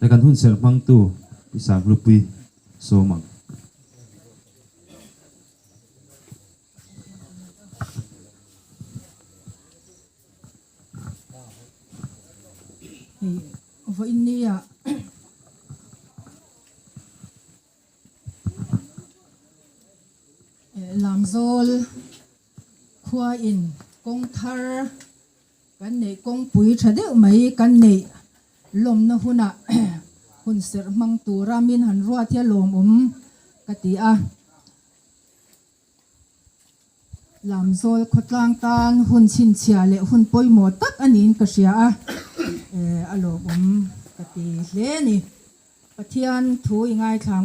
แต่กันหุ่นเสร์มังตูอีสามรูปีโซมังวันนี้ลำโซลขวาอินกงทาร์กันเนกงปุยชะเดไม่กันเนลมนะหุ่นหุ่นเสร์มังตูรามินหันรัวเทียลมกติลำโซลขดลางตานหุ่นชินเชียเลหุ่นปอยหมดตักอันนี้ก็เสียอารมณ์กติเลนี่ปะเทียนถูยังไงทาง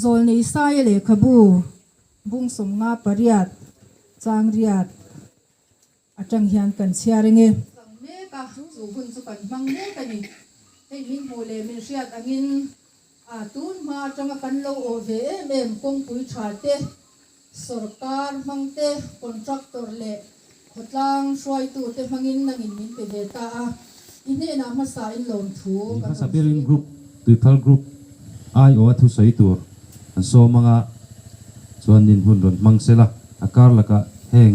โซลในไซเลขบูบุ้งสมงาปริยัดจางเรียดอาจังเฮียนกันเชียร์เงี้ยสังเมกะสูหุ่นสุกันบังเมกะนี่ให้มินโมเลมินเชียดอังินตูนมาจังกันโลโอเวเมมกงปุยชาเตสรการมังเตคอนทรัคเตอร์เล่ขดลางช่วยตูเตมังอินนังอินมินเปเดตาอินเนนามาสาอินลมทูภาษาเบรินกรุ๊ปตุยพัลกรุ๊ปไอโอทุสายตัวอันโซมังะส่วนดินหุ่นรนมังเซล่าอาการละก็แห้ง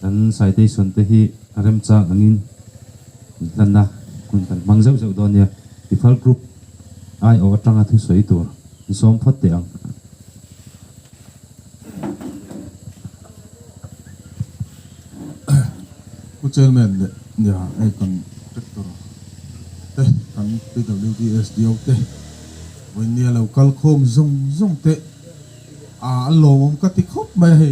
อันสายเตยส่วนเตหีเริ่มจากอันนี้นั่นนะคุณกันมังเจ้าเจ้าดอนเนี่ยตุยพัลกรุ๊ปไอโอจังทุสายตัวอันโซมพัดเตียงผู้เจอแมนเนี่ยไอ้กันเด็กตัวเตะกัน PWDS เดียวเตะวันนี้เราคัลโคมซงเตะลมก็ติดคบไม่ให้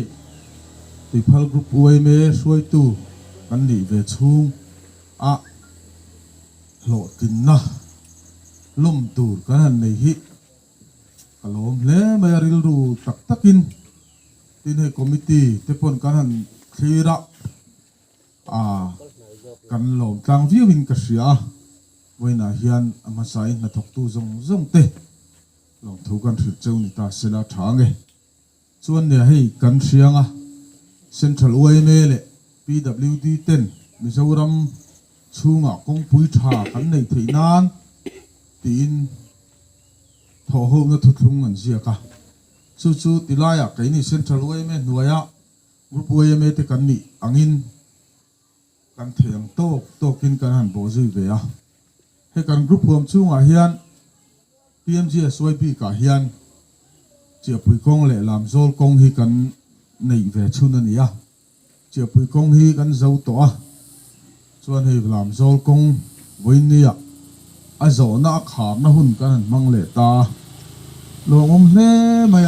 ติดพัลกรุ๊ปอวยเมย์ช่วยตู้กันหนีเวชุงโหลกินนะล่มตูดกันในฮิกลมเล่ไม่ริลรูตักกินที่ในคอมมิตี้เตปนกันคลีระกันหลอมกลางวิวหินกระเสียไว้นาเฮียนอามาใส่นาทกตู้ซงเตะลองถูกันถือเจ้านิตาเสลาทางส่วนเนี่ยให้กันเสียงเซ็นทรัลเวเมเล PWD 10มิโซรัมชูงกงปุยชากันในที่นานตีนทอหูนทุกลุงกันเสียกะจู่ๆติลายไก่นี่เซ็นทรัลเวเมหน่วยกรุ๊ปเวเมที่กันนี่อังอินกันเถียงโต๊ะกินกันหันโบจุยเบียให้กันกรุ๊ปรวมช่วงอาเฮียน PMGSYP กับอาเฮียนเจียปุยกงเล่ลำโซลกงฮีกันในเวชุนันนี่เจียปุยกงฮีกันเจ้าตัวส่วนให้ลำโซลกงวันนี้ไอโซน่าขาดน่าหุ่นกันมังเล่ตาลงเล่ไม่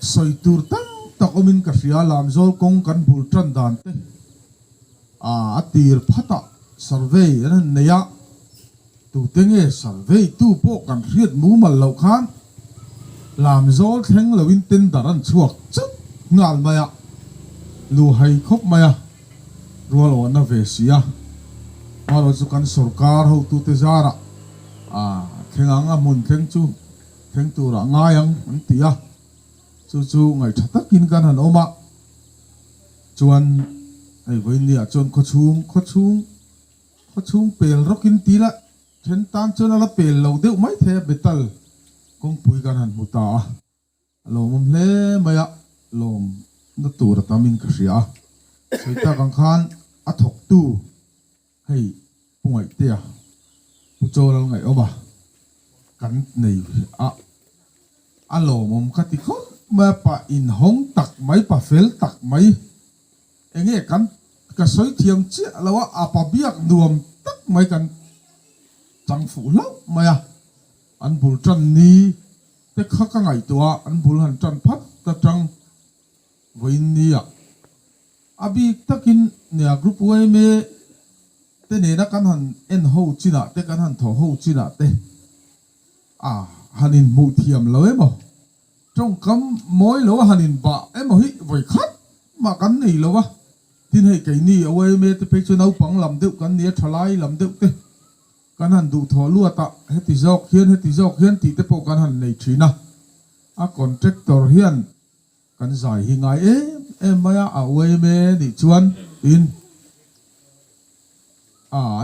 ใส่ตัวตั้งตะกมินกษียลามโซลกงกันบุลจันดานเตตีร์พัตตสร์เวย์นั่นเนี่ยตูเต็งสร์เวย์ตูโปกันเรียดมูมันเหล่าขันลามโซลแข็งเลวินเต็นดารันช่วงจุดงานมายะลูให้คบมายะรัววันน่ะเวสียมาเราจะกันสรการเขาตูเตจาระแข็งอ่ะมุนแข็งจูแข็งตัวระง่ายังมันตีจู่ๆไงชัดกินกันหันออกมาจวนไอ้วันนี้จวนขชุงเปลรกินตีละเช่นตามจนอะไรเปลเราเดี๋ยวไม่เทเบตัลกงปุยกันหันมุตาลมเล่ไม่อะลมนัตัวระตามินกษียใส่ตากังขันอัฐกตู้ให้ป่วยเตี้ยผู้โจเราไงออกมากันในลมคัติเขามาปะอินหงตักไหมปะเฟลตักไหมเองกันกระสอยเทียมเจ้าแล้วว่าปะเบียกรวมตักไหมกันจังฝูเล่าไหมอันบุลจันนี้แต่ข้าก็ไงตัวอันบุลหันจันพัดตะจังวันนี้บีตักินเนี่ยกรุ๊ปเวเมเตเนี่ยนักกันหันเอ็นหูจีน่ะเตกันหันทอหูจีน่ะเตหันินมูเทียมเลยบ่จงคำมอยแล้วว่าหันินบะมาฮิไว้คัดมากันนี่แล้ววะที่ให้ไก่นี่เอาไว้เมตเพชรเอาปังลำเดียวกันเนี่ยทลายลำเดียวเตกันหันดูทอลัวตะเฮติจอกเฮียนตีเตปกันหันในชีนะคอนแทคเตอร์เฮียนกันใส่หิงไงมายเอาไว้เมนี่ชวนอิน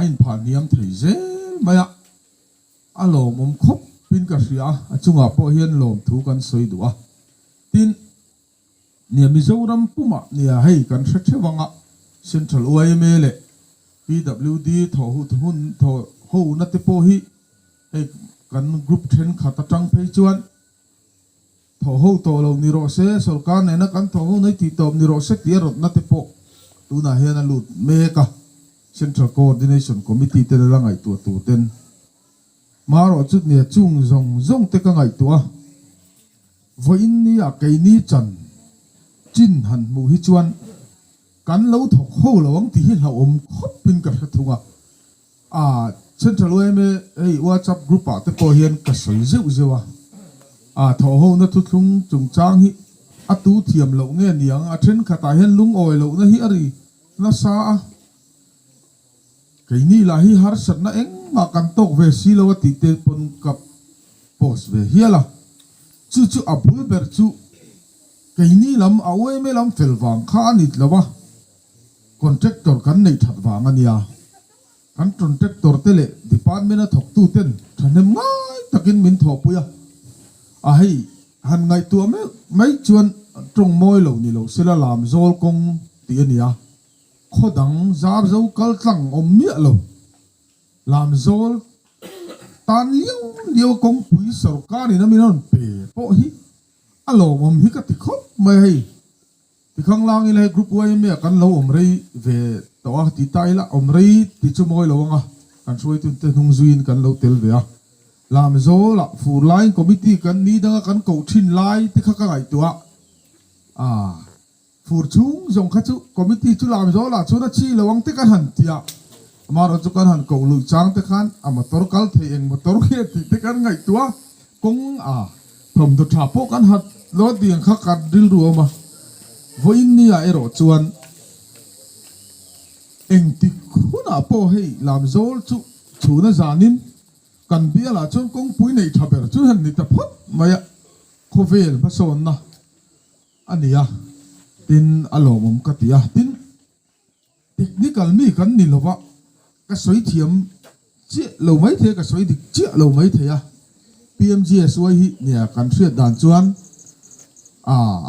in phan niam thei zel maya alo mom khop pin ka ria achunga po hian lom thu kan soi duwa tin nia mizoram puma nia hei kan thewanga central oimele pwd tho hu hun tho ho na te po hi hei kan group then khata tang phei chuan tho ho to lo ni ro se sarkar ne na kan tho ho nei ti tom ni ro se ti rot na te po tu na hian a lut me ka central coordination committee te la ngai tu ten maro chut ne chung zong te ka ngai tua voin ni a kai ni chan chin han mu hi chuan kan lo thok ho lawang ti hi la om khop pin ka thunga central ome ei whatsapp group a te ko hian ka soi zewa tho ho na thu thung chung chang hi a tu thiam lo nge niang a then khata hian lung oi lo na hi ari na sa cái ni là hi har sat na eng ma kan tok ve si lo ti te pon kap pos ve hiala chu abul ber chu cái ni lam awe me lam fel wang kha nit lawa contractor kan nei that wang ania kan contractor te le department a thok tu ten thanem ngai takin min tho puya hei han ngai tu me mai chuan trong moi lo ni lo sela lam zol kong ti ania khodang zar zo kal tlang om mia lo lam zol tan liu kong pui sarkar ni na minon pe po hi alo mom hi ka ti khop mai hei ti khang lang ile group wai me kan lo om rei ve to a ti tai la om rei ti chu moi lo nga kan soi tun te hung zuin kan lo tel ve a lam zol la fu line committee kan ni da kan ko thin lai ti kha ka ngai tua phur chung zong kha chu committee chu lam zo la chu na chi lawang te kan han tia amaro chu kan han ko lu chang te khan amator kal the eng motor khe ti te kan ngai tua kong from the trapo kan hat lo diang kha ka dil ru ma voin ni a ero chuan eng ti khuna po hei lam zol chu na zanin kan bia la chon kong pui nei thaber chu han ni ta phot maya khovel ma son na ania tin alomom katia tin technical mi kan ni lova ka soi thiam che lo mai the ka soi dik che lo mai the ya PMGS wai hi nia kan thriat dan chuan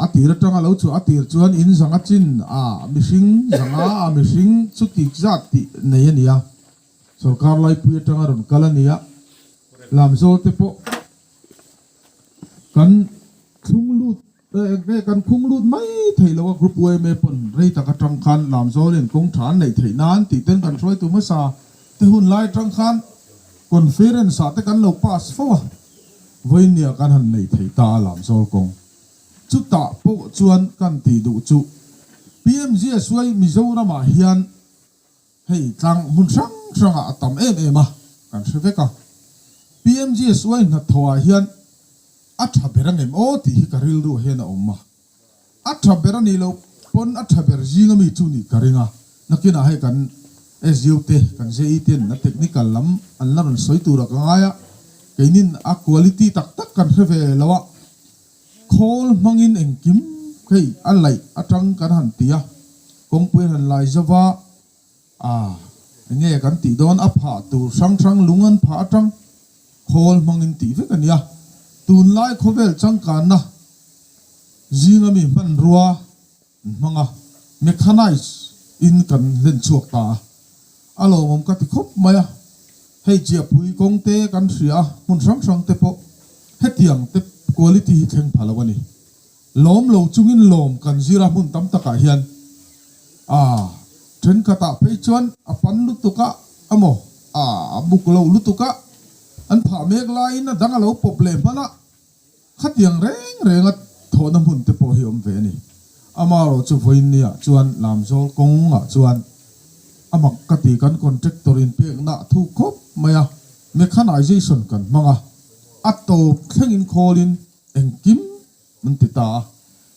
atir tanga lo chu atir chuan in zanga chin mihring zanga mihring chu ti zat ti nei ania sarkar lai pui tanga ron kalania lam zol te po kan thung lut kan khung lut mai thei lo group way me pon rei ta ka tang khan lam zo len kong than nei thei nan ti ten kan roi tu ma sa te hun lai tang khan conference sa te kan lo pass fo voi nia kan han nei thei ta lam zo kong chu ta po chuan kan ti du chu PMG suai Mizoram a hian hei tlang mun sang a tam em a kan seveka PMG suai na thoa hian atha berang em o ti hi karil ru hena omma atha berani lo pon atha ber jinga mi chu ni karinga nakina hai kan SU te kan JE10 na technical lam anlaron soi tu ra kangaya kainin a quality tak kan reve lawa khol mangin engkim khei alai atang kan han tia kongpuen han lai jawa nge kan ti don apha tu sang lungan pha atang khol mangin ti ve kan ya tun lai khovel chang kan na jinga mi man ruwa manga mechanize in kan len chuak ta alo mom ka ti khop maya hei chia pui kong te kan ria mun sang te po hetiang te quality hi theng phalawani lom lo chungin lom kan zira mun tam taka hian tren kata phei chuan apan lu tuka amo buk lo lu tuka an pha mek lai na dang lo problem bana khatiang rengat thona mun te po hi om ve ni amaro chu voin nia chuan lam zol kong chuan amak kati kan contractor in pek na thu khop maya mechanization kan manga ato thengin kholin engkim mun ti ta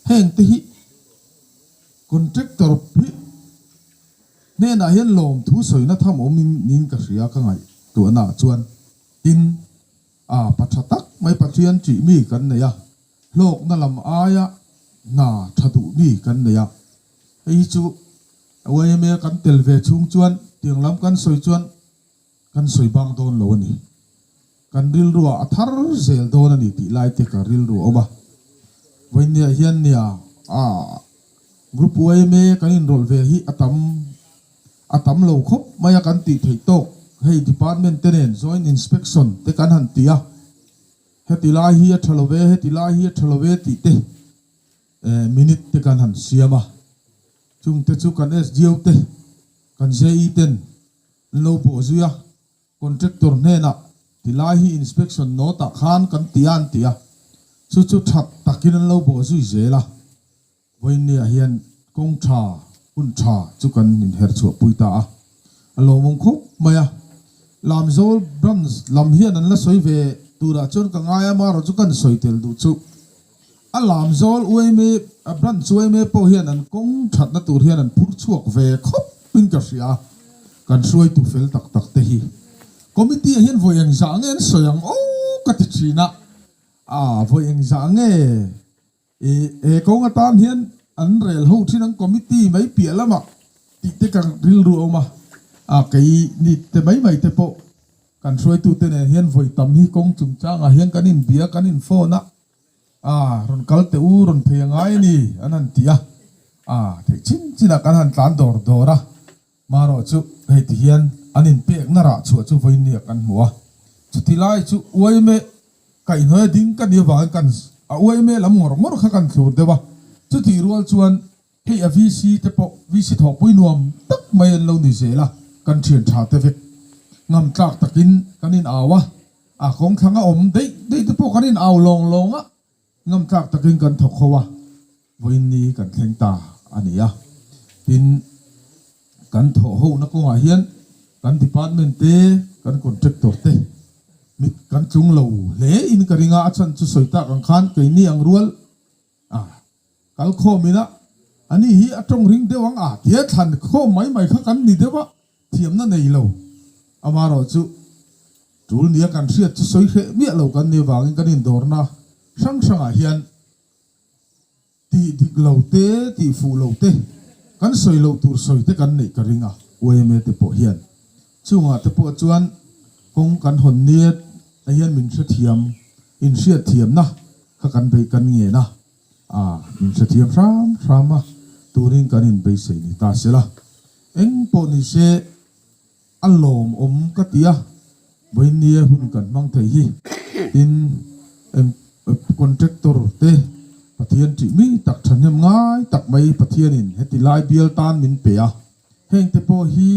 heng te hi contractor pi ne na hian lom thu soi na tham om nin ka ria ka ngai tu na chuan tin pathatak mai pathian chi mi kan ne ya lok na lam aya na thadu mi kan ne ya ei chu away me kan tel ve chung chuan tiếng lam kan soi chuan kan soi bang don lo ni kan ril ruwa athar zel don ani ti lai te ka ril ru oba voin nia hian nia group way me kan in rol ve hi atam lo khop maya kan ti thei tok hei department tenen joint inspection te kan han tia heti lai hi thalove heti lai hi thalove ti te minute te kan han siama chung te chu kan SGO te kan JE ten lo po zuya contractor ne na ti lai hi inspection no ta khan kan tian tia chu that takin lo po zui zela voin nia hian kong tha un tha chu kan in her chu puita a alo mong khop maya lam zol brams lam hian an la soi ve tura chon ka ngaya ma ro chu kan soi tel du chu a lam zol ueme a bran chuai me po hian an kong that na tur hian an phur chuak ve khop pin ka ria kan suai tu fel tak tak te hi committee hian voyang zang en soyang o ka ti china voyang zang e kong atan hian an rel ho thin ang committee mai pia lama ti te kang ril ru oma kai ni te mai te po kan suai tu te ne hian voi tam hi kong chung chang hian kan in bia kan in phone ron kal te u ron phengai ni anan tia the chin kan han tlan dora maro chu he ti hian anin pek na ra chu voi ni kan muwa chu ti lai chu oi me kai noi ding kan ni wa kan oi me lam ngor kha kan thur dewa chu ti rual chuan hei a VC te po VC tho pui nuam tak mai an lo ni zela kan thian tha te vek ngam tlak takin kanin awa kong thanga om dei te po kanin aw long ngam tlak takin kan thok khowa voin ni kan thleng ta ania tin kan tho ho na ko hian kan department te kan contractor te mit kan chung lo le in ka ringa achan chu soita kan khan ke ni ang rual kal kho mina ani hi atong ring dewang tia than kho mai kha kan ni dewa thiam na nei lo amaro chu tul nia kan sia chu soi khe mi lo kan ni wang kan in dor na sang hian ti dik lo te ti fu lo te kan soi lo tur soi te kan nei ka ringa me te po hian chunga te po chuan kong kan hon niat a hian min thra thiam in sia thiam na kha kan bei kan nge na min thra thiam ram turin kan in bei sei ni ta sela eng po ni se alom om ka tia voi nia hun kan mang thei hi tin contractor te pathian ti mi tak thanem ngai tak mai pathian in heti lai bial tan min pe heng te po hi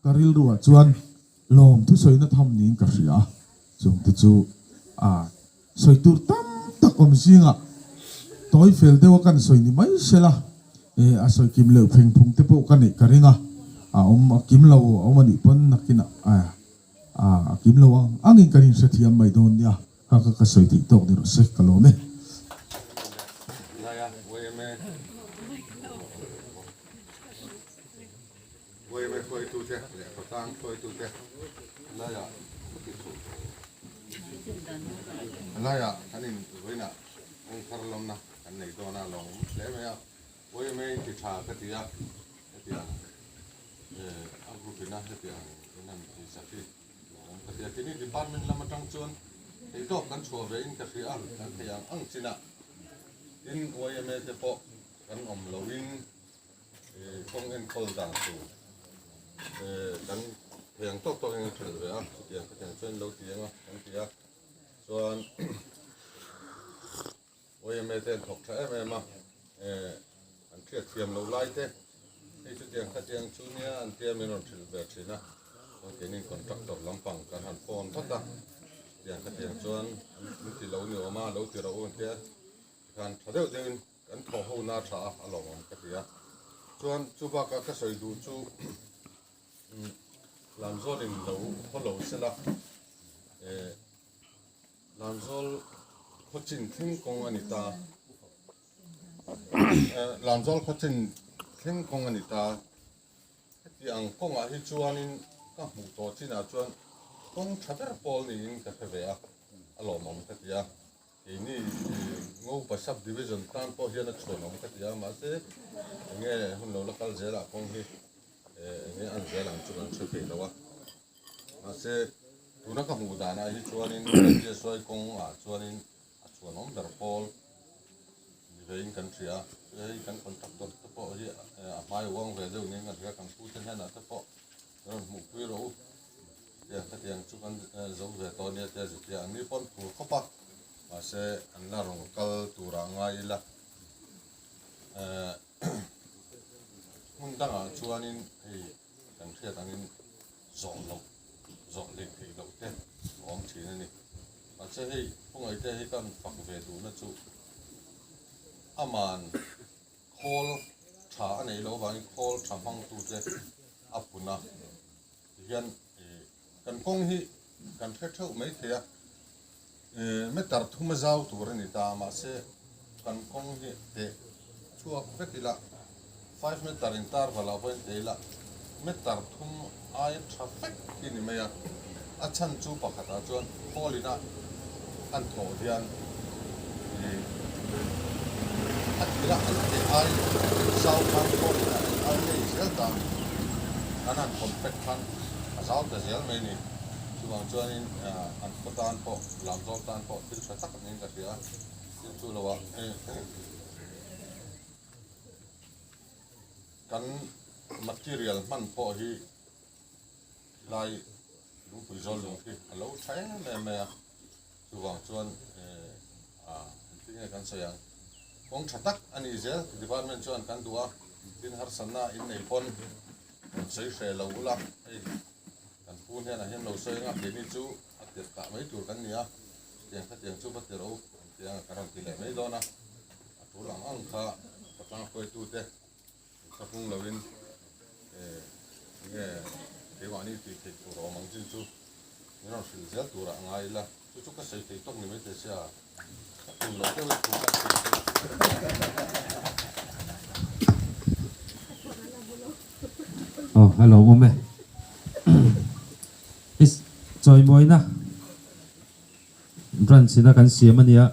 karil ruwa chuan lom thu soi na tham ning ka ria chung te chu soi tur tam tak om singa toy fel dewa kan soi ni mai sela soi kim le pheng phung te po kan ni ka ringa om kim lo om ani pon nakina kim lo angin kanin sa thiam mai don nia ka soi ti tok ni ro se kalome khôi tu thế, lẽ có tang khôi tu thế, là ya, anh em với na, ông thằng lòng na, anh này đó na lòng, lẽ mày à, với mày thì thà cái gì à, anh cũng biết na cái gì anh thì sao thì, cái gì này department làm trong chuan, thì đó kan chua về cái gì anh thì anh chỉ na, in với mày thì po, kan lâu in, không en call đàng tu. Kan yang tok yang thil ve yang chen lo tiang kan tia chuan oi me ten thok tha em ma an thia thiam lo lai te ei chu tiang kha tiang chu nia an tia me non thil ve thina kon ke nin contractor lampang kan han phone thata tiang kha tiang chuan min ti lo ni oma lo ti ro on tia kan thadeu den kan tho ho na tha along on ka tia chuan chu ba ka soi du chu làm zol in lo se la làm zol khó chinh thinh công anita làm zol khó chinh thinh công anita thì ang công hi chuan in ka mu to chin chuan công thatar pol ni in ka pheve alo mom ka tia ini ngô pa sub division tan po hian a chon om ka tia ma se nge hun lo local zela kong hi ni an zel ang chu kan che pe lawa ma se tuna ka mu da na hi chuanin je soi kong a chuanin a chuan om dar pol ni vein kan tria ei kan contractor te po hi a mai wong ve deu ni ngat ga kan pu ten na te po ron mu pi ro ya ka tiang chu kan zo ve to ni te ji ya ni pon pu khopa ma se an la rong kal tura ngai la mun danga chuanin ei kan thia tangin zong lo zong ling thei lo te om thin ani ma che hei pungai te hei kan pak ve tu na chu aman khol tha anei lo wang khol thamang tu te apuna hian kan kong hi kan the theu mai thea me tar thuma zau tur ani ta ma se kan kong hi te chuak vekila 5 meter in tar vala point teila meter thum ai traffic ini maya achan chu pakhata chuan holina an tho hian atira ante ai sau kan holina ai nei selta anan compact kan azau da zel mai ni chuang chuan in an potan po lam zo tan po til tha tak nin ka ria chu lawa kan material man po hi lai lu pui zol lu hi alo thai me chu wang chuan tinga kan sayang kong thatak ani zel department chuan kan dua tin har sanna in nei pon sei se lo ula ei kan pun he na hem lo sei nga ni chu atet ka mai tur kan nia tiang kha tiang chu patero tiang karam ti le mai dona tu lang ang kha patang koi tu te sapung lawin nge dewani ti te ro mang chin chu ni ro sil zel tu ra ngai la chu ka sei te tok ni me te sia tu lo te we tu ka oh hello ome is choi moi na brand sina kan siam ania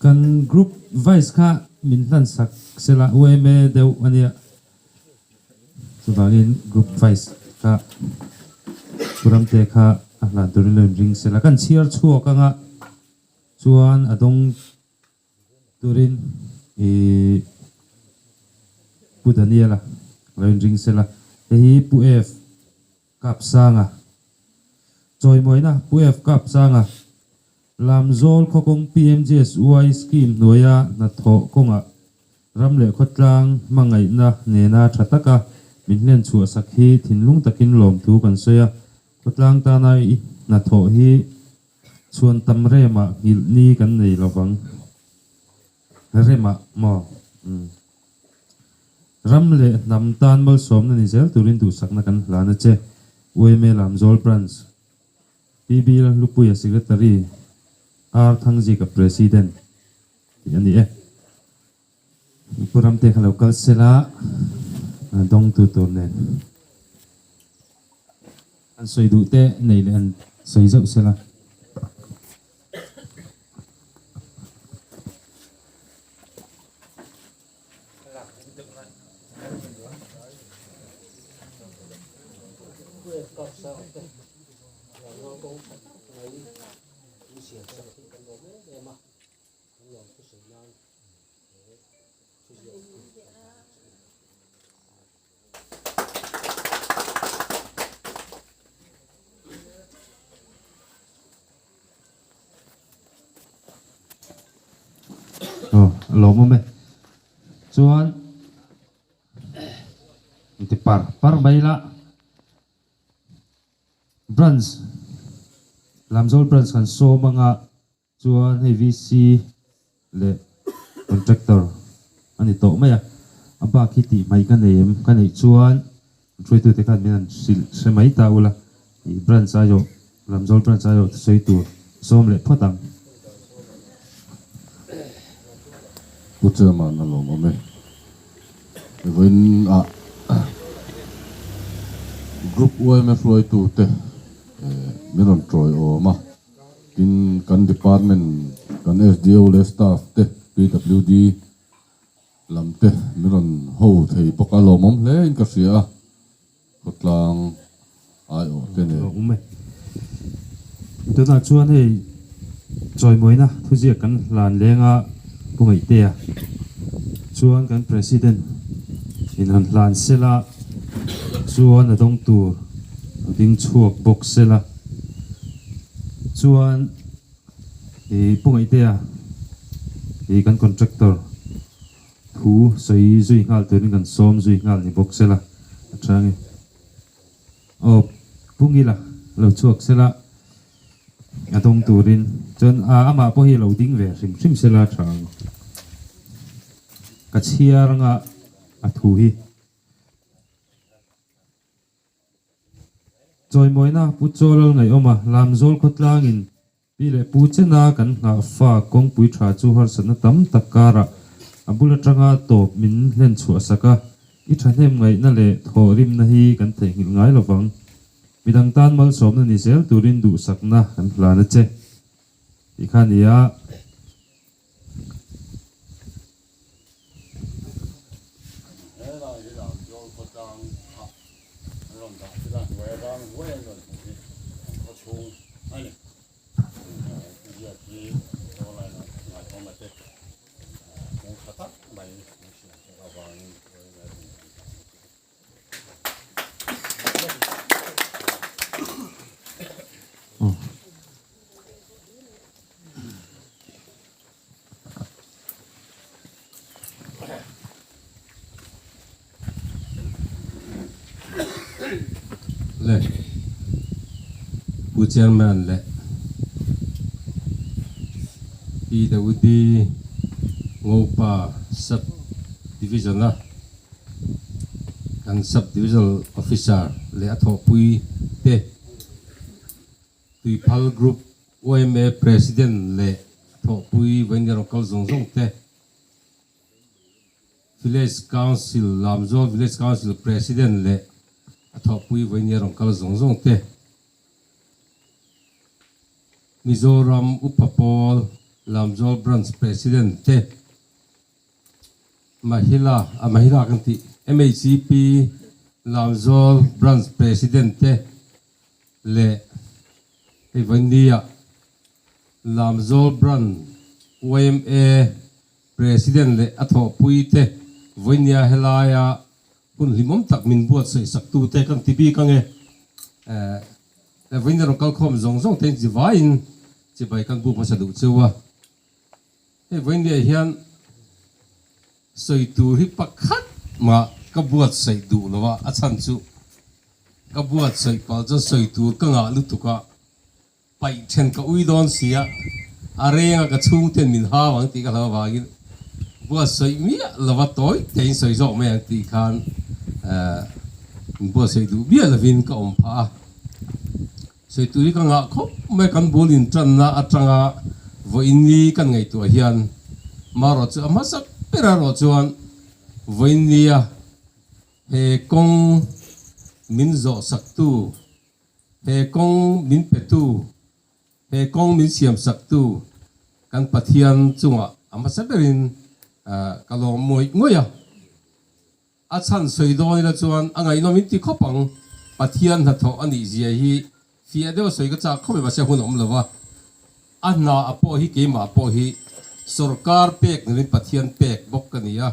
kan group vice kha min hlan sak sela ueme deu ania subangin group vice kha puram te kha ahlan turin ring sela kan chiar chuo kanga chuan adong turin pudania la ring sela hi pu f kap sanga choi moina pu f kap sanga lam zol khokong PMJS UI scheme noya na tho konga ramle khotlang mangai na nena thataka minlen chu sakhi thinlung takin lom thu kan soya khotlang ta nai na tho hi chuan tamre ma ngil ni kan nei lawang rema mo ramle namtan mal som na ni zel turin du sakna kan lana che ueme lam zol branch PB lupuya secretary ar thangji ka president yani puram te khalo kal sela dong tu to ne an soi du te nei le an soi zau sela lo mo me chuan ti par baila branch lamzol branch kan so manga chuan VC le contractor ani to maya aba khiti mai kan em kan ei chuan troi tu te kan men se mai ta ula i branch ayo lamzol branch ayo soi tu som le phatang Kuchaman alo mame even group OMF loi tu te meron troi o ma tin kan department kan SDO le staff te PWD lam te miron ho thei boka lo mom hle in ka sia khotlang ai o te ne ume tu na chuan hei choi moina thu zia kan lan lenga pungai te a chuan kan president in han lan sela chuan a dong tur ding chuak box sela chuan e pungai te a e kan contractor thu sei zui ngal turin kan som zui ngal ni box sela atrangi o pungila lo chuak sela atong turin chon ama po hi lo ding ve sim sela thang ka chiaranga a thu hi choi moina pu cholol ngai oma lam zol khotlangin pile pu chena kan nga fa kong pui tha chu har sana tam takara abula tanga to min len chu asaka I thanem ngai na le thorim na hi kan the ngil ngai lovang midang tan mal som na ni sel turin du sakna kan plana che I khania le pu chairman le PWD ngopa sub division la kan sub division officer le atho pui te tui phal group OMA president le tho pui venero kal zong zong te village council lamzo village council president le atho pui venero kal zong zong te Mizoram Upapol Lamzol branch president te mahila kanti MHCP Lamzol branch president te le Evandia Lamzol branch OMA president le atho pui te Vanya helaya kun limom tak min buat sei saktu te kan tibi kange le Vanya ro kal khom zong zong ten jivain chỉ bài căn buộc mà sẽ đủ chưa à? Thế vấn đề hiện xây tu hi bắc khát mà các buộc xây đủ là vợ ăn chăn chú các buộc xây bảo cho xây tu các ngã lúc tu cả bảy trên các uy đón xía à riêng các chung tiền mình ha vắng tí các là vàng buộc xây mía là vợ tối tiền xây rộng mấy tí khan buộc xây đủ biết là viên các ông pa xây tu hi các ngã khóc mấy căn bồn in trần na atanga voini kan ngai tu hian maro chu ama sak pera ro chuan voinia he kong min zo sak tu he kong min pe tu he kong min siam sak tu kan pathian chunga ama saberin kalo moi ngoya a chan soi doi la chuan angai no min ti khopang pathian ha tho ani zia hi phía đó soi cái cha không phải sẽ hôn ông là va anh na apo hi cái mà apo hi sarkar pek nên pathian pek bốc cái này à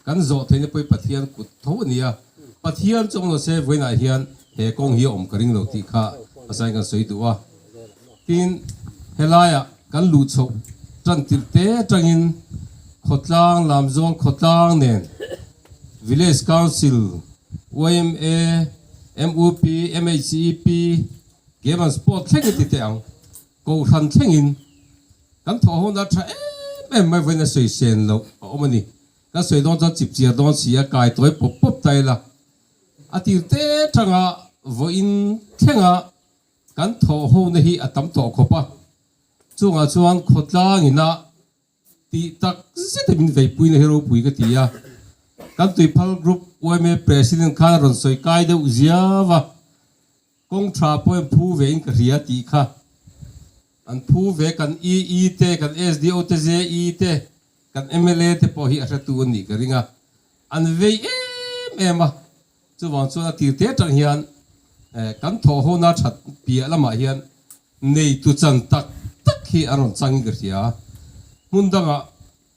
kan zo thế nên bây pathian cút thấu này à pathian trong nó sẽ với này hiền hệ công hi ông cái đầu tiên kha asai kan soi tu à tin helaya kan lu chok trăn tir te trangin khotlang lam zong khotlang nen village council OMA MUP MHCP game and sport theng ti teang ko than thengin kan tho hon da tha em mai ven soi sen lo omani ka soi don cha chip chia don sia kai toy pop pop tai la ati te thanga voin thenga kan tho ho na hi atam to khopa chunga chuan khotlang ina ti tak zete min vei pui na hero pui ka ti ya kan tui phal group OMA president khan ron soi kai de uziawa công tra point phu về in cái ti kha an phu về kan e te kan SDO te je e te kan MLA te po hi asa tu ni ka ringa an vei em a chu wang chu na ti te tang hian kan tho ho na that pia lama hian nei tu chan tak tak hi aron chang ga ria mundanga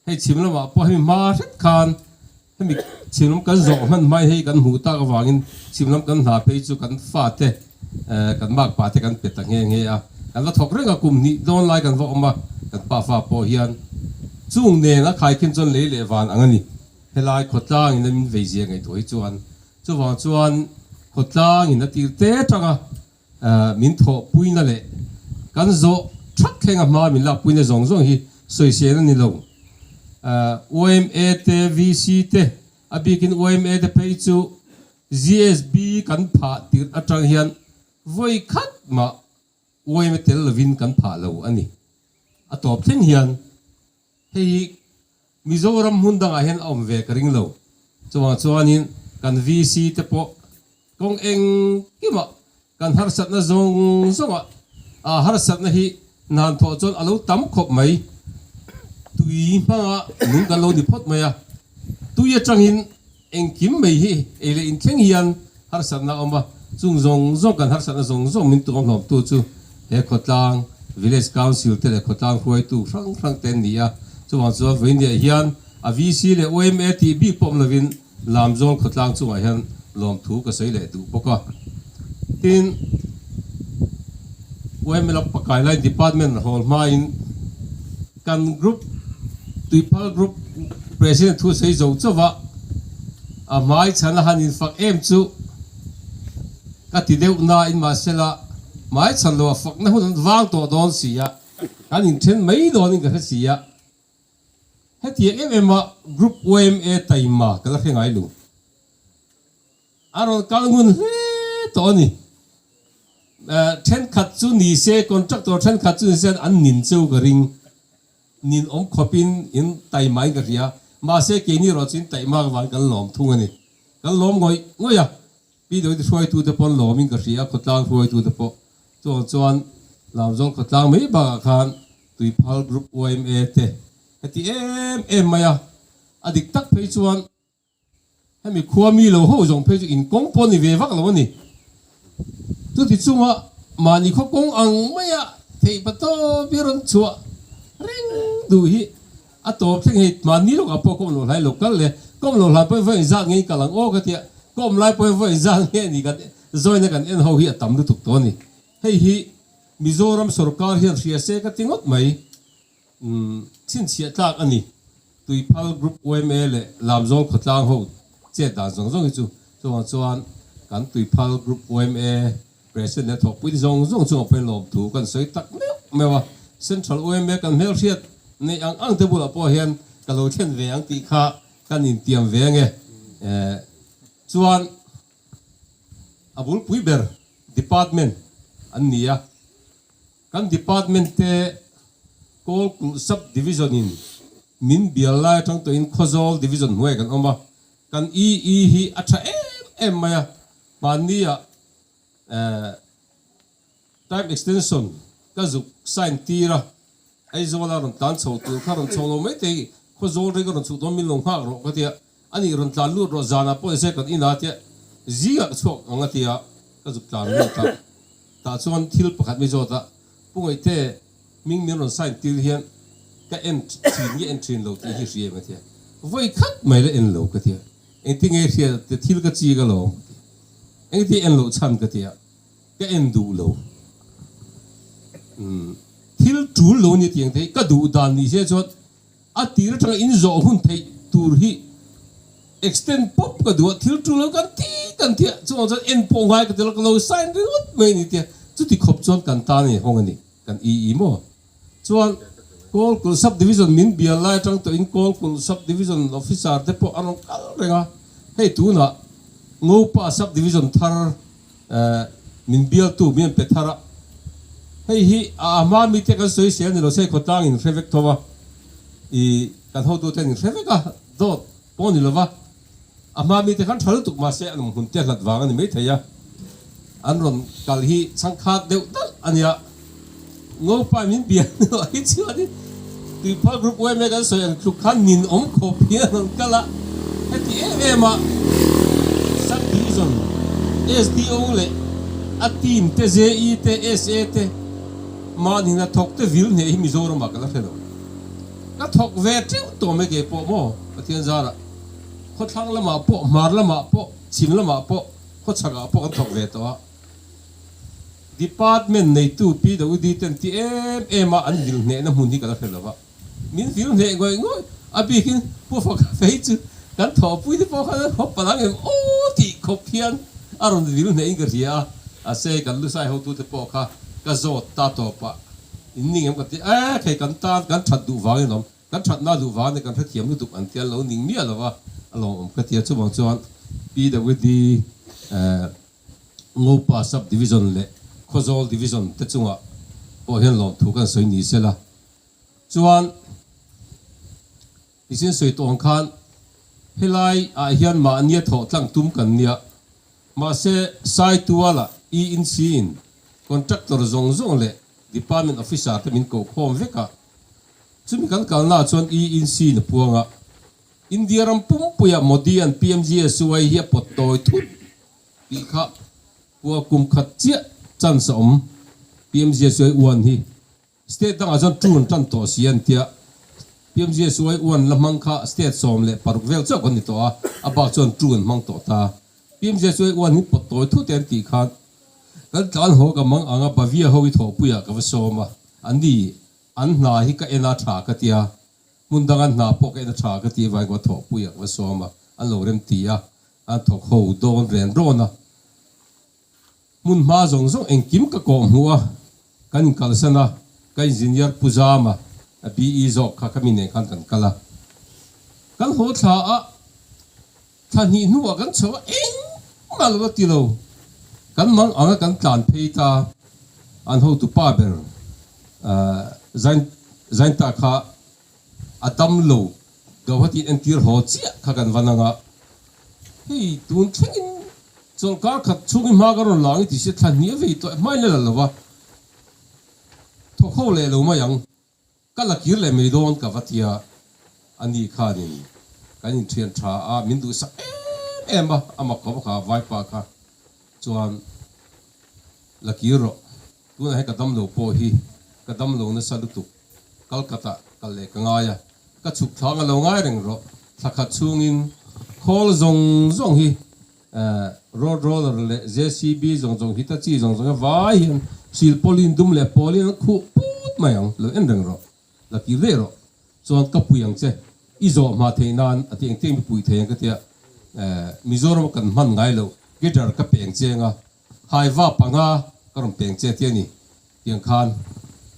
hei chim lama po hi ma ret khan hemi chimlam kan zo man mai hei kan hu ta ka wangin chimlam kan na pe chu kan fa te kan mak pa te kan pe ta nge nge a kan la thok renga kum ni don lai kan vo ma kan pa fa po hian chung ne na khai kin chon le le van angani helai khotlang in min ve je ngai toi chuan chu wa chuan khotlang in ti te tanga min tho puina le kan zo thak khenga ma min la puina zong zong hi soi se na ni lo OMA te VC te abikin OMA te pe chu GSB kan pha tir atang hian voi khat ma OMA tel lovin kan pha lo ani atop thing hian hei Mizoram hundang a hian om ve karing lo chuanin kan VC te po kong eng kima kan har sat na zong zonga a har sat na hi nan tho chon alo tam khop mai tui ma ning kan lo ni phot maya tui atangin eng kim mai hi ele in thleng hian har sat na oma chung zong zong kan har sat na zong zong min tu ngom tu chu he khotlang village council te le khotlang huai tu rang rang ten nia chuan vein dia hian a VC le OMA ti bi pom lovin lam zong khotlang chu hian lom thu ka sei le tu poka tin OMA la pakai lai department hall ma in kan group tuipal group president thu sei zo chawa a mai chana hanin fak em chu ka ti deu na in ma sela mai chan lo fak na hun wang to don sia kan in then mai don in ka sia heti em group OMA taima kala khengai lu aron kalngun he to ni then khat chu ni se contractor then khat chu sen an nin cheu ka ring nin om khopin in taimai ka ria ma se ke ni ro chin taima ka wan kan lom thung ani kan lom ngoi ya pi do ti hruai tu te pon lomin ka ria khotlang hruai tu te po chuan lam zong khotlang mai ba khan tui phal group OMA te heti em maya adik tak phei chuan hemi khuami lo ho jong phei chu in kong pon ni ve vak lo ni tu ti chunga mani kho kong ang maya thei pato biron chua ring du hi atop theng hi mani lo apo kom lo lai lokal le kom lo lai poi vai za ngai kalang o ka tia kom lai poi vai za nge ni ka zoi na kan en ho hi atam lu tuk to ni hei hi Mizoram sarkar hian ria se ka tingot mai chin chia tlak ani tui phal group OMA le lam zong khotlang ho che da zong zong chu chuan kan tui phal group OMA president thok pui zong zong chu pen lom thu kan soi tak mewa central OMA kan mel riat nei ang te bula po hian kalo chen ve ang ti kha kan in tiam ve nge chuan abul pui ber department an nia kan department te kol subdivision in min bialai tang to in khozol division huai kan oma kan hi acha em maya mania time extension ka zuk sign tira ai zola ron tan chho tu kharon cholo mai te khozol ri ron chu don min long ha ro ka tia ani ron tlan lu ro zana po se kan ina tia zia chok anga tia ka zuk tlan lu ta chuan thil pakhat mi zo ta pungoi te ming mi ron sign tir hian ka en thin ye en thin lo ti hi ria ma tia voi khat mai le en lo ka tia en ti nge ria te thil ka chi ga lo en ti en lo chan ka tia ka en du lo thil tul lo ni tiang te ka du dan ni se chot a tir tang in zo hun thei tur hi extend pop ka du thil tul lo kan tia chu en po ngai ka te lo sign ri mai ni tia chu ti khop chon kan ta ni hong ani kan i mo chuan kol kul subdivision min bialai tang to in kol kul subdivision officer te po aron kal renga hei tu na ngo pa subdivision thar min bial tu min pe thara hei hi ama mi te kan soi sel ni lo sei khotang in revek thowa i kan ho tu ten in reveka dot pon ni lova ama mi te kan thal tuk ma se anum hun te lat wang ani mai thaya anron kal hi changkhat deu tal ania ngo pa min bial no hi chu ani tùy phá group quay mấy cái sợi anh chụp khăn nhìn ống khổ phía hơn cả là hết thì em mà subdivision SDO lệ a team TZI TSAT mà nhìn là thọc tới vil này Mizoram mà cái là thế nào cái thọc về trước tổ mấy cái bộ mò cái thiên gia là khó thăng là mà bộ mar là mà bộ chim là mà bộ khó chắc là bộ cái thọc về đó department này tu pi đâu đi tên thì em mà anh vil này nó muốn đi cái là thế nào mình vil này gọi ngồi à bị cái bộ phật phải chứ cái thọ bui thì bộ cái hộp bằng em ô thì khóc hiền à rồi vil này cái gì à xe cái lúc sai hậu tu thì bộ cái zot ta tổ pa in em cái cái ta cái chặt đủ vàng nó cái chặt na đủ vàng này cái phát hiện nó đủ anh tiền lâu ninh mía là va alo cái tiền cho bằng chuan pi đâu đi ngopa subdivision le khozol division te chunga o hian lo thu kan soi ni sela chuan isin soi tong khan helai a hian ma ania tho tlang tum kan nia ma se sai tuala in sin contractor zong le department officer te min ko khom veka chumi kan kalna chuan in sin na puanga India ram pum puya Modi an PMGS suai hi pot toi thut pi kha puwa kum khat chia chan som PMGS suai uan hi state dang ajan tun tan to sian tia PMGS suai uan lamang kha state som le paruk vel chok ni to a aba chon tun mang to ta PMGS suai uan hi pot toi thut ten ti khan kan tan ho ka mang anga bavia ho i tho puya ka soma andi an na hi ka ena tha ka tia mundangan na po ka ena tha ka ti vai ko tho puya ka soma an lo rem tia an thok ho don ren rona mun ma zong zong engkim ka ko huwa kan kalsana ka engineer pujama a BE zo kha kamine kan kala kan ho tha a thani nuwa kan chawa eng malwa ti lo kan mang anga kan tlan peita an ho tu pa ber zain ta kha adam lo gawati entir ho chia kha kan vananga hei tun thengin chon ka khat chungin ma garon lang ti se than ni ve to mai le lawa to ho le lo ma yang kala kir le me don ka vatia ani kha ni kan in thian tha a min du sa em ba ama ko kha vai pa kha chuan lakiro tuna he kadam lo po hi kadam lo na salutu Kolkata kalle kangaya ka chuk thang lo ngai reng ro thakha chungin khol zong hi road roller le JCB zong hi ta chi zong vai hian sil polin dum le polin khu put mayang lo en reng ro lakire ro chuan ka puyang che izo ma theinan ateng teng pui theng ka tia Mizoram kan man ngai lo gitar ka peng chenga hai va panga karom peng che tiani tiang khan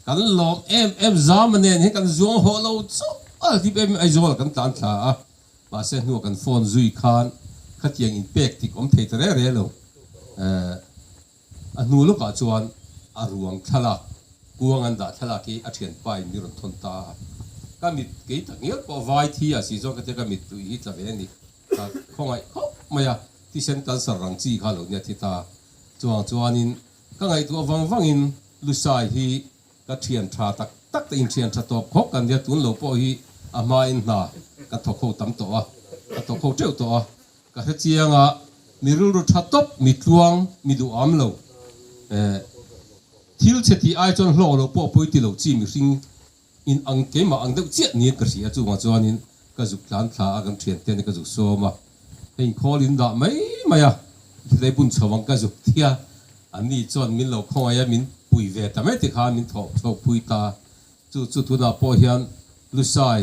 kan lom em zamanen he kan zong ho lo chu al ti em ai zol kan tan tha a ma se nu kan phone zui khan khatiang impact ti kom thei tere re lo a nu lo ka chuan a ruang thala kuang an da thala ki a thian pai ni ron thon ta ka mit ke ta ngel po vai thi a si zo ka te ka mit tu hi ta ve ni ka khongai kho maya ti sen kan sarang chi kha lo nya thi ta chuanin ka ngai tu wang in lusai hi ka thian tha tak ta in thian tha top khok kan dia tun lo po hi ama in na ka thokho tam to a ka thokho teu to a ka he chianga mirul ru tha top mi tluang mi du am lo thil cheti ai chon hlo lo po poi ti lo chi mi ring in ang ke ma ang deuh chiat ni ka ria chu ma chuanin ka zuk tlan thla a kan thian te ni ka zuk so ma hein kholin da mai maya le bun chawang ka zuk thia ani chon min lo khonga min pui ve ta mai ti kha min tho pui ta chu tu na po hian lusai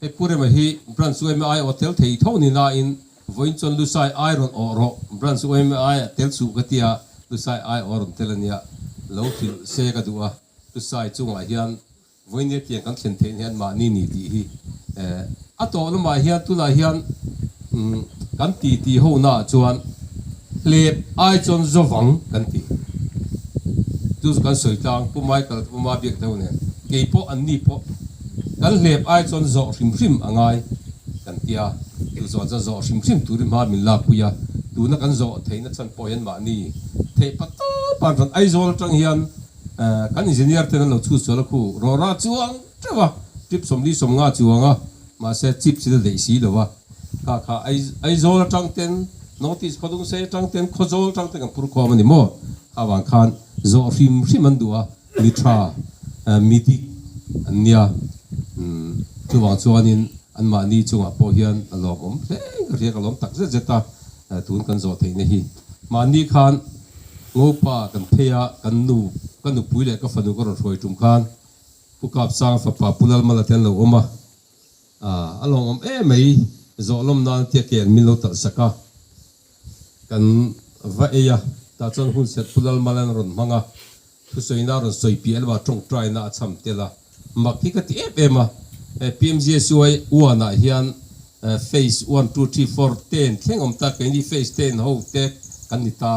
he pure ma hi branch me ai hotel thei tho ni na in voin chon lusai iron oro branch me ai tel su ka tia lusai ai oron telania lo thil se ka duwa lusai chunga hian voin ne tiang kan chen the hian ma ni ti hi a to no ma hian tu na hian kan ti ho na chuan lep ai chon zowang kan ti tu kan soi tang pu mai kal pu ma biak tau ne ke po an ni po kan lep ai chon zo hrim angai kan tia tu zo hrim tu ri ma min la puya tu na kan zo theina chan po yan ma ni thei pa to pan ran ai zol tang hian kan engineer ten lo chu so la khu ro ra chuang trawa trip som li som nga chuanga ma se chip si de si lo wa kha ai zo la tang ten notice khodung se tang ten khozol tang ten pur ko mani mo awang khan zo rim man duwa litra miti ania chuwang chuanin an ma ni chunga po hian alom om hle ka lom tak zeta tun kan zo thei ne hi ma ni khan ngopa kan theya kan nu puile ka fanu ko roi tum khan pukap sang fa pa pulal malaten lo oma along om mei zo lom nan te ke min lo tar saka kan va eya ta chon hun set pulal malan ron manga thu soina ron soi pi elwa tong try na cham tela makki ka ti ema PMGSY uana hian phase 1 2 3 4 10 thlengom ta ke ni phase 10 ho te kan ni ta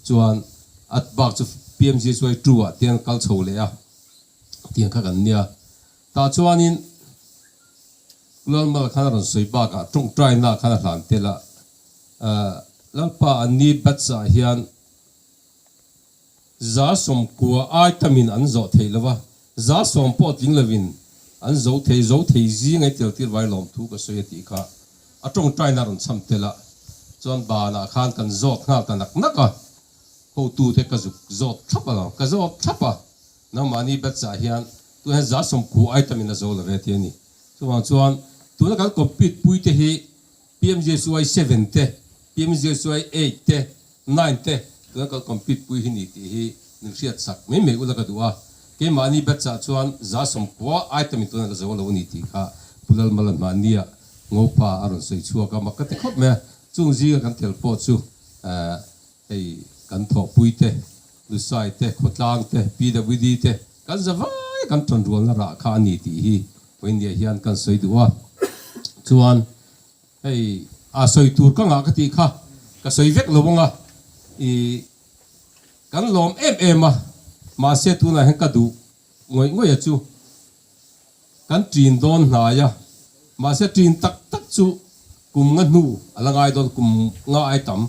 chuan at bak chu PMGSY 2 a tian kal chho le a tiang kha kan nia ta chuanin normal khana ron soi ba ka tong try na khana hlan tela lalpa ani batsa hian za som kwa ai tamin an zo theilawa za som po ting lovin an zo thei zi ngai tir vai lom thu ka soyati kha atong try na ron cham tela chon ba na khan kan zot nga ka nak ka ho tu te ka zot thapa ka zot thapa na mani batsa hian tu ha za som ku ai tamin a zo la re ti ni chuan tu na ka compete pui te hi PMGSY 7 te PMGSY 8 te 9 te tu na ka compete pui hi ni ti hi ning riat sak me ula ka duwa ke mani batsa chuan za som kwa ai tamin tu na ka zo lo ni ti kha pulal malan mania ngopa aron sei chua ka makate khop me chung ji kan tel po chu ei kan tho pui te lu sai te khotlang te PWD te kan zawai kan ton rual na ra kha ni ti hi wen dia hian kan sei duwa chuan ei a soi tur ka nga ka ti kha ka soi vek lo bonga i kan lom em a ma se tu na hen ka du ngoi chu kan trin don na ya ma se trin tak chu kum nga nu alangai don kum nga ai tam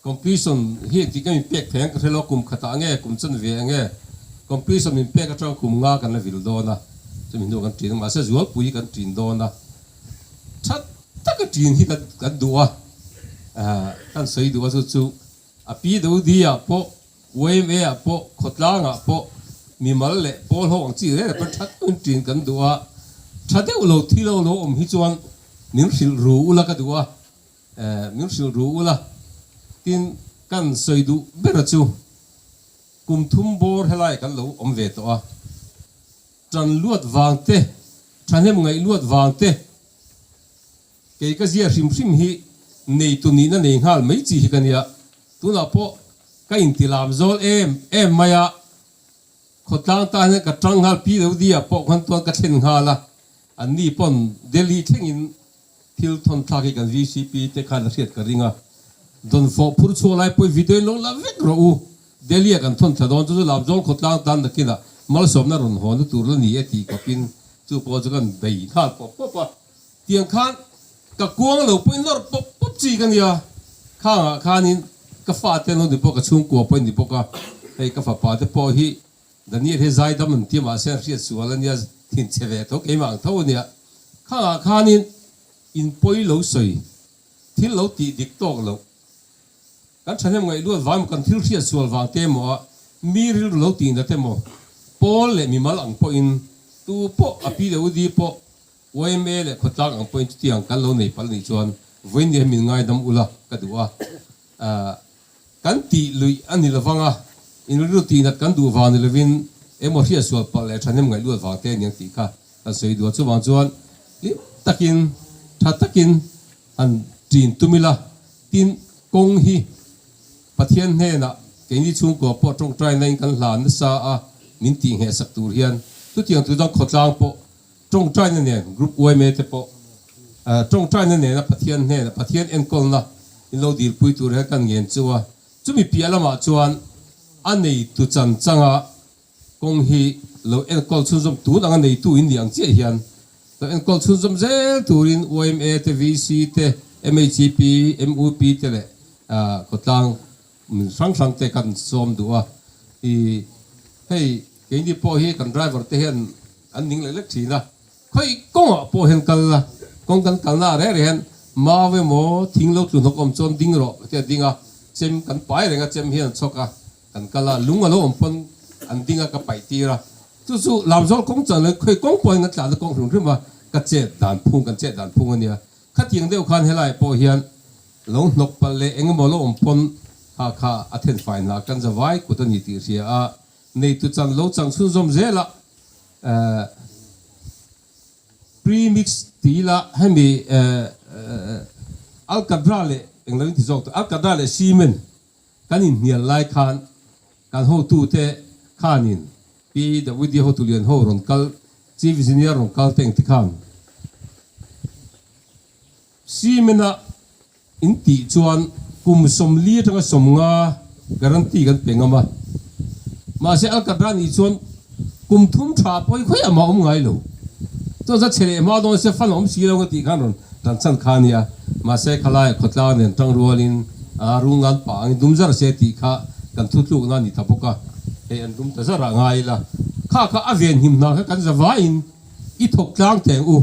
completion hi ti kan pek theng ka thelo kum khata nge kum chan ve nge completion min pek ka tang kum nga kan la vil do na chu min do kan trin ma se zual pui kan trin do na chat tak ka trin hi kan duwa kan sei duwa chu a pi do dia po weme a po khotlanga po mi mal le pol ho ang chi le pa that un trin kan duwa thade ulo thilo lo om hi chuan nin sil ru ula ka duwa nin sil ru ula tin kan sei du bera chu kum thum bor helai kan lo om ve to a tran luat wangte thanem ngai luat wangte ke ka zia rim hi nei tu ni na nei hal mai chi hi kan ya tu na po ka intilam zol em maya khotlang ta ne ka tang hal pi lo dia po khan to ka then hala an ni pon delhi thengin thil thon thaki kan VCP te khan riat ka ringa don fo phur chu lai poi video lo la vek ro u delhi kan thon thadon chu lam zol khotlang tan da kina mal som na ron hon tur lo ni eti ko pin chu po chu kan bei khal po tiang khan ka kuang lo poi nor pop chi kan ya khanin ka fa te no ni po ka chung ko poi ni po ka ei ka fa pa te po hi dani he zai dam an ti ma se riat su ala nia tin cheve to ke mang tho nia khanin in poi lo soi thil lo ti dik tok lo kan thanem ngai lu vam kan thil riat sual wang te mo mi ril lo ti na te mo pol le mi mal ang po in tu po api le udi po wme le khotang ang point ti ang kan lo nei pal ni chuan voin ni min ngai dam ula ka duwa kan ti lui ani lawanga in lu ti nat kan du van levin emo hria sual pal le thanem ngai lu wa te nyang ti kha kan sei du chu wang chuan takin takin an tin tumila tin kong hi pathian he na ke ni chung ko po tong trai nai kan hlan sa a min ti he sak tur hian tu tiang tu dong khotlang po tong trai ne group wme te po tong trai ne na pathian he na pathian en kol na in lo dir pui tur he kan ngen chuwa chumi pialama chuan anei tu chan changa kong hi lo en kol chun zom tu nang nei tu in liang che hian lo en kol chun zom zel turin OMA te VC te MHP MUP te le kotlang sang te kan som duwa i hey cái đi po hi kan driver te hian an ning le lek thi na khoi kong a po hen kal la kong kan kal na re re hen ma ve mo thing lo tu nok om chon ding ro te dinga chem kan pai renga chem hian choka kan kala lunga lo om pon an dinga ka pai ti ra chu chu lam zol kong chan le khoi kong poi ngat la le kong rung rima ka che dan phung kan che dan phung ania kha tiang deu khan helai po hian lo nok pal le eng mo lo om pon ha kha athen fine la kan za vai ku to ni ti ria a nei tu chan lo chang sun zom zela premix tila hemi alcadrale england ti zok alcadrale simen kanin nial lai khan kan ho tu te khanin pi the video ho tu lian ho ron kal chief engineer ron kal teng ti khan simena inti chuan kum som li tanga som nga guarantee kan pengama ma se alcadrani chuan kum thum tha poi khoi ama om ngai lo to za chere ma don se fan om si lo ti khan ron tan chan khania ma se khalai khotla nen tang rualin rungan pa ang dumjar se ti kha kan thutlu na ni thapoka e an dum ta zara ngai la kha kha aven him na kan za vain I thok tlang teng u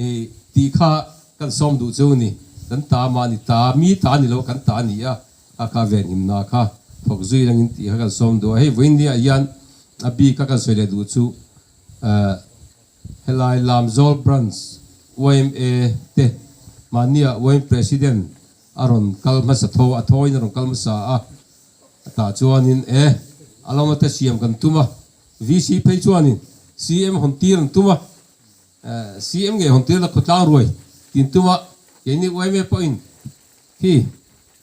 e ti kha kan som du chu ni kan ta ma ni ta mi ta ni lo kan ta ni a ka ven him na kha thok zui lang in ti kha kan som du he win dia yan abi ka kan sele du chu helai lam zol brands OMA te mania OM president aron kalma sa tho athoi na ron kalma sa a ta chuanin alama te siam kan tuma VC pe chuanin CM hontir tuma CM ge hontir la khotla roi tin tuma yeni OMA point hi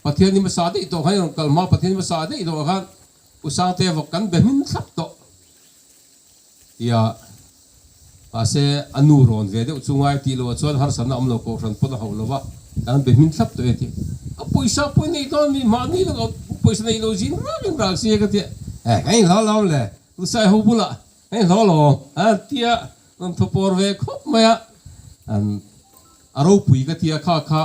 pathian ni ma sa de to khan kalma pathian ma sa de to khan usang te vokan be min thap to ya ase anu ron ve de chungai ti lo chuan har sana am lo ko ran pon ho lo wa kan be min thap to eti a poisa poi nei don mi ma ni lo poisa nei lo jin ra ring ra si ka ti kai lo lo le u sai ho bula kai lo lo tia non to por ve khop ma ya an aro pui ka tia kha kha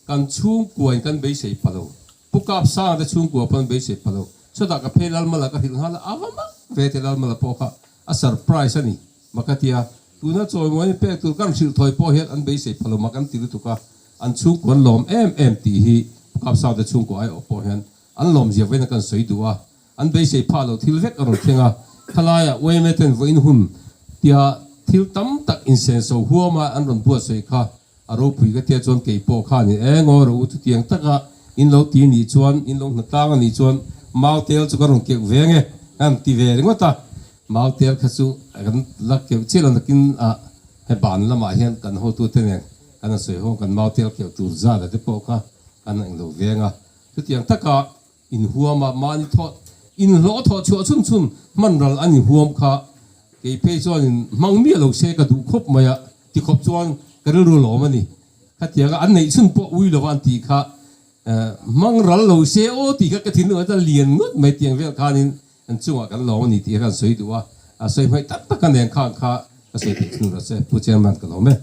kan chung kuan kan be sei palo pukap sa de chung ku pon be sei palo so da ka pelal mala ka hil hala awama ve te lal mala po kha a surprise ani makatia tuna choi moi pe tu kan sil thoi po het an be sei phalo makan ti tu ka an chung kon lom em ti hi kap sa de chung ko ai opo hen an lom je ve na kan soi duwa an be sei phalo thil vek aron thenga khalaya we meten voin hun tia thil tam tak in sen so huama an ron bua sei kha aro pui ka tia chon ke po kha ni ngor u tu tiang taka in lo ti ni chuan in lo na tang ni chuan mau tel chu ka ron ke venge an ti ve ngota mau tel khasu kan lak ke chilan kin a he ban lama hian kan ho tu tene kan soi ho kan mau tel ke tu za da te po kha kan ang lo venga tu tiang taka in huama mani thot in lo tho chu chun chun man ral ani huam kha ke pe chuan in mang mi lo se ka du khop maya ti khop chuan ka ru lo mani kha tianga an nei chun po ui lo an ti kha mang ral lo se o ti ka thin no ta lian ngot mai tiang vel khanin an chunga kan lo ni ti kan soi duwa a soi mai tak tak kan en kha kha a soi ti chun ra se pu chen man ka lo me